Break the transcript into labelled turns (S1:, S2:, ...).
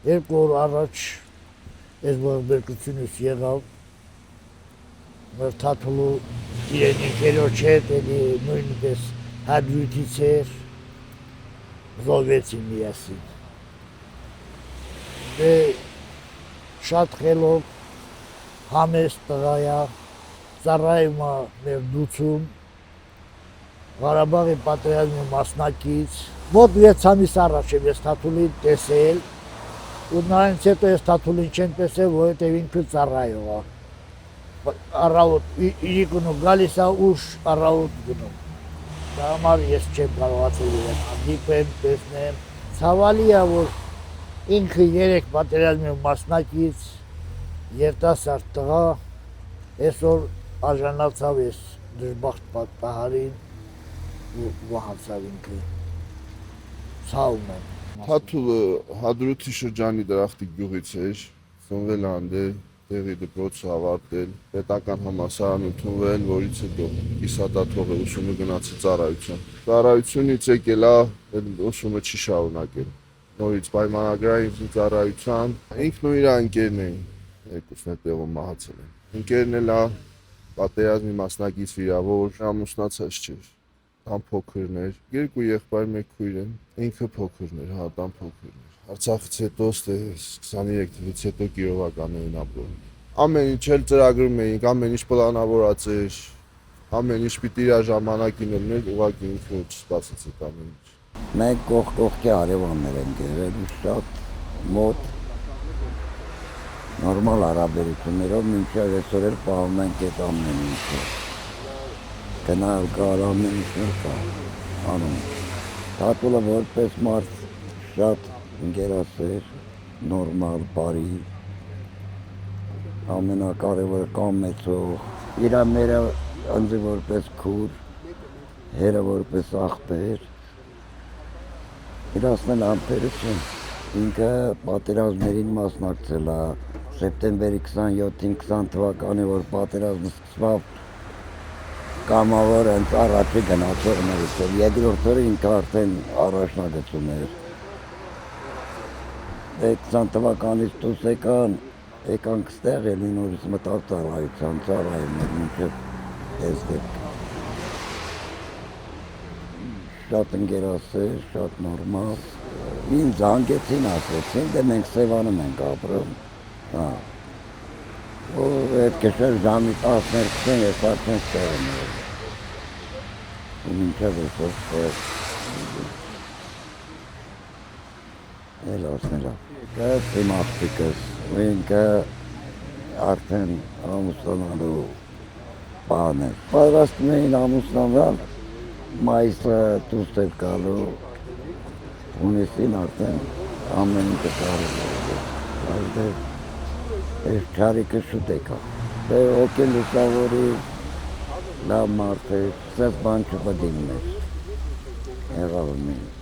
S1: Երկու օր առաջ ես ողբերգությունից եղավ, մեր Թաթուլու իրեն ընկերոջ հետ, էլի նույնպես հադրութից էր, զոհվեցին միասին։ Դե շատ խելոք, համեստ տղայա, ծառայում է մեր դուցում, Ղարաբաղի պատերազմի մասնակից, մոտ 6 ամիս առաջ եմ ես Թաթուլին տեսել, ու նրանից հետո ես Թաթուլին չեմ տեսել, որովհետև ինքը ծառայող է։ Առավոտ իրիկունու գալիս է ուշ առավոտ գնում։ Դա համար ես չեմ կարողացել իրեն հանդիպեմ, տեսնեմ։ Ցավալի է, որ ինքը 3 պատերազմի մասնակից, երիտասարդ տղա, այսօր արժանացավ այս դժբախտ պատահարին ու վահանցավ ինքը։ Ցավում եմ։
S2: Թաթուլը Հադրութի շրջանի Դրախտիկ գյուղից էր, ծնվել է անդեր, տեղի դպրոցը ավարտել, պետական համալսարան ընդունվել, որից հետո կիսադատող է ուսումը գնացել ծառայության։ Ծառայությունից եկել է, ուսումը չի շարունակել։ Նորից պայմանագրային ծառայության, ինքն ու իր ընկերն էին, երկուսն էլ տեղում մահացել են։ Ընկերն էլ է պատերազմի մասնակից վիրավոր, ամուսնացած չէր։ Տան փոքրն էր, 2 եղբայր, 1 քույր են, ինքը փոքրն էր, հա, տան փոքրն էր։ Արցախից հետո 23 թվականից հետո Կիրովականներին ապրում։ Ամեն ինչ էլ ծրագրում էինք, ամեն ինչ պլանավորած էր, ամեն ինչ պիտի իր ժամանակին լիներ, ուղղակի ինքը չսպասեց այդ ամեն ինչ։
S3: Մենք կողքի հարևաններ ենք եղել, շատ մոտ նորմալ հարաբերություններով մինչև այսօր էլ պահում ենք այդ ամեն ինչը։ Գնալ գալ ամեն ինչ կա անում։ Թաթուլը որպես մարդ շատ ընկերասեր, նորմալ, բարի, ամենակարևորը կամեցող, իր մերը ընձի որպես քուր, հերը որպես աղբեր, իրացնել ամպերը չեն։ Ինքը պատերազմներին մասնակցել է, սեպտեմբերի 27-ին 20 թվականի, որ պատերազմը սկսվավ, կամավոր հենց առաջի գնացողներից էր, երկրորդ օրը ինքը արդեն առաջնագծում էր։ 20 թվականից դուրս եկանք ստեղ էլի նորից մտավ ծառայության, ծառայում էր մինչև այս դեպքը։ Շատ ընկերասեր, շատ նորմալ։ Ինձ զանգեցին, ասեցին, դե մենք Սևանում ենք ապրում։ Հա։ Ու այդ գիշեր ժամի 12-ին ես արդեն ստեղում եմ։ Ու մինչև այսօր ստեղ։ Էլ ասնելա։ Կայց իմ աղջիկս, ու ինքը արդեն ամուսնանալու բան է։ Պատրաստում էին ամուսնանալ, մայիսը դուրս էր գալու, հունիսին արդեն ամեն ինչը կարող է։ Այս չարիքը շուտ եկա։ Դե օկեն լուսավորի, լավ մարդ է, սեզ բան չպդիմն էր։ Եղավ մին։